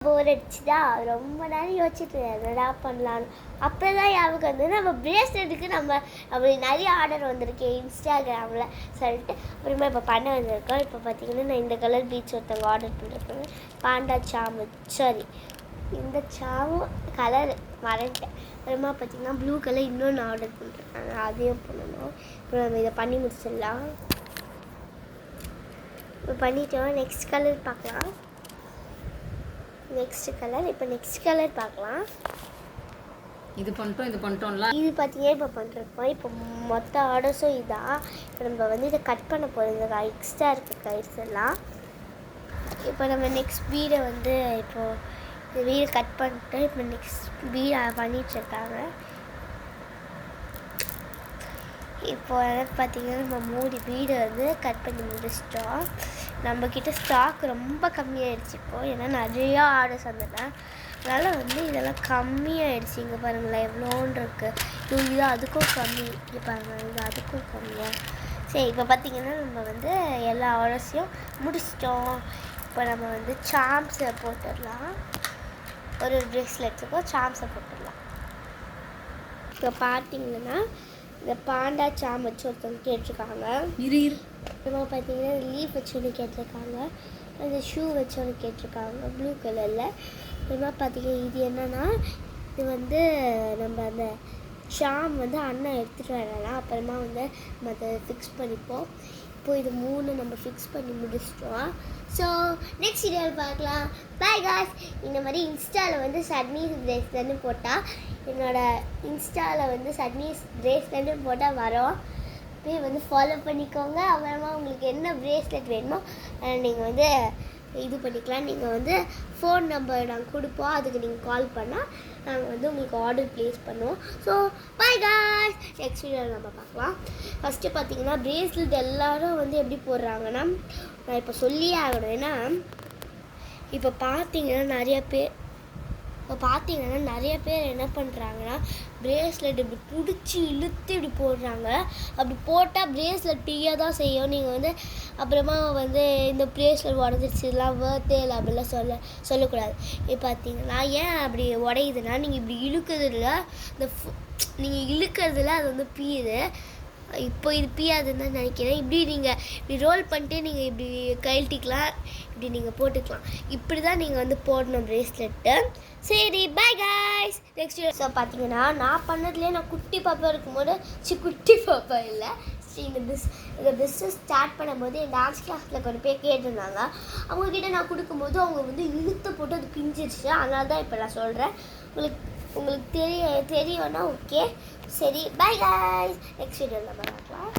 போர் அடிச்சுதா ரொம்ப நேரம் யோசிச்சுட்டு என்னடா பண்ணலான்னு அப்போ தான் ஞாபகம் வந்து நம்ம பிரேஸ்லெட்டுக்கு நம்ம அப்படி நிறைய ஆர்டர் வந்திருக்கு இன்ஸ்டாகிராமில் சொல்லிட்டு அப்புறமா இப்போ பண்ண வந்திருக்கோம். இப்போ பார்த்தீங்கன்னா நான் இந்த கலர் பீச் ஒருத்தவங்க ஆர்டர் பண்ணியிருக்காங்க. பாண்டா சாமு சாரி இந்த சாமு கலர் மறந்துட்டேன். அப்புறமா பார்த்தீங்கன்னா ப்ளூ கலர் இன்னொன்று ஆர்டர் பண்ணிருக்காங்க, அதையும் பண்ணணும். இப்போ நம்ம இதை பண்ணி முடிச்சிடலாம். இப்போ பண்ணிட்டோம். நெக்ஸ்ட் கலர் பார்க்கலாம். நெக்ஸ்ட் கலர் இப்போ நெக்ஸ்ட் கலர் பார்க்கலாம். இது பண்ணிட்டோம்ல. இது பார்த்தீங்கன்னா இப்போ பண்ணிருக்கோம். இப்போ மொத்த ஆர்டர்ஸும் இதான். இப்போ நம்ம வந்து இதை கட் பண்ண போகிறோம். இந்த எக்ஸ்ட்ரா இருக்க கலர்ஸ் எல்லாம். இப்போ நம்ம நெக்ஸ்ட் பீடை வந்து இப்போது இந்த வீடை கட் பண்ணிட்டு இப்போ நெக்ஸ்ட் பீடை பண்ணிகிட்ருக்காங்க. இப்போ எனக்கு பார்த்தீங்கன்னா நம்ம 3 பீடை வந்து கட் பண்ணி முடிச்சிட்டோம். நம்மக்கிட்ட ஸ்டாக் ரொம்ப கம்மியாகிடுச்சு இப்போது, ஏன்னா நிறையா ஆர்டர்ஸ் வந்துட்டேன். அதனால் வந்து இதெல்லாம் கம்மியாகிடுச்சு. இங்கே பாருங்களேன் எவ்வளோன்னு இருக்குது. இது அதுக்கும் கம்மி. இங்கே பாருங்கள் இது அதுக்கும் கம்மியாக. சரி இப்போ பார்த்திங்கன்னா நம்ம வந்து எல்லா ஆர்டர்ஸையும் முடிச்சிட்டோம். இப்போ நம்ம வந்து சாம்ஸை போட்டுடலாம். ஒரு ப்ரேஸ்லெட்டுக்கும் சாம்ஸை போட்டுடலாம். இப்போ பார்த்திங்கன்னா இந்த பாண்டா சாம் வச்சு ஒருத்தவங்க கேட்டிருக்காங்க. அப்புறமா பார்த்தீங்கன்னா லீஃப் வச்சு ஒன்று கேட்டிருக்காங்க. அந்த ஷூ வச்சு ஒன்று கேட்டிருக்காங்க ப்ளூ கலரில். அப்புறமா பார்த்தீங்கன்னா இது என்னென்னா இது வந்து நம்ம அந்த ஷாம் வந்து அண்ணன் எடுத்துகிட்டு வரலாம். அப்புறமா வந்து நம்ம அதை ஃபிக்ஸ் பண்ணிப்போம். இப்போது இது 3 நம்ம ஃபிக்ஸ் பண்ணி முடிச்சிட்டோம். ஸோ நெக்ஸ்ட் வீடியோவில் பார்க்கலாம். Bye guys. இந்த மாதிரி இன்ஸ்டாவில் வந்து சட்னீஸ் பிரேஸ்லெட்னு போட்டால் என்னோடய இன்ஸ்டாவில் வந்து சட்னீஸ் பிரேஸ்லெட்னு போட்டால் வரும். போய் வந்து ஃபாலோ பண்ணிக்கோங்க. அப்புறமா உங்களுக்கு என்ன பிரேஸ்லெட் வேணுமோ நீங்கள் வந்து இது பண்ணிக்கலாம். நீங்கள் வந்து ஃபோன் நம்பர் நாங்கள் கொடுப்போம், அதுக்கு நீங்கள் கால் பண்ணால் நாங்கள் வந்து உங்களுக்கு ஆர்டர் ப்ளேஸ் பண்ணுவோம். So bye guys. நெக்ஸ்ட் வீடியோவில் நம்ம பார்க்கலாம். ஃபஸ்ட்டு பார்த்தீங்கன்னா பிரேஸ்லெட் எல்லோரும் வந்து எப்படி போடுறாங்கன்னா நான் இப்போ சொல்லியே ஆகணும். ஏன்னா இப்போ பார்த்தீங்கன்னா நிறைய பேர் என்ன பண்ணுறாங்கன்னா பிரேஸ்லெட் இப்படி பிடிச்சி இழுத்து இப்படி போடுறாங்க. அப்படி போட்டால் பிரேஸ்லெட் பிரியா தான் செய்யும். நீங்கள் வந்து அப்புறமா வந்து இந்த பிரேஸ்லெட் உடஞ்சிருச்சு இதெல்லாம் வேர்த்தே இல்லை அப்படிலாம் சொல்லக்கூடாது. இப்போ பார்த்தீங்கன்னா ஏன் அப்படி உடையுதுன்னா நீங்கள் இப்படி இழுக்கிறதுல நீங்கள் இழுக்கிறதுல அது வந்து பியுது. இப்போ இது பியாதுன்னு தான் நினைக்கிறேன். இப்படி ரோல் பண்ணிட்டு நீங்கள் இப்படி கழட்டிக்கலாம், இப்படி நீங்கள் போட்டுக்கலாம். இப்படி தான் நீங்கள் வந்து போடணும் பிரேஸ்லெட்டு. சரி bye guys. Next video. So பார்த்தீங்கன்னா நான் பண்ணதுலேயே நான் குட்டி பாப்பா இருக்கும்போது குட்டி பாப்பா இல்லை இந்த பிஸ்னஸ் ஸ்டார்ட் பண்ணும்போது என் டான்ஸ் கிளாஸில் கொண்டு போய் கேட்டிருந்தாங்க. அவங்கக்கிட்ட நான் கொடுக்கும்போது அவங்க வந்து இழுத்து போட்டு அது பிஞ்சிருச்சு. அதனால தான் இப்போ நான் சொல்கிறேன். உங்களுக்கு தெரியும்னா ஓகே. சரி பாய் காய்ஸ். நெக்ஸ்ட் வீடியோவில் நம்ம பார்க்கலாம்.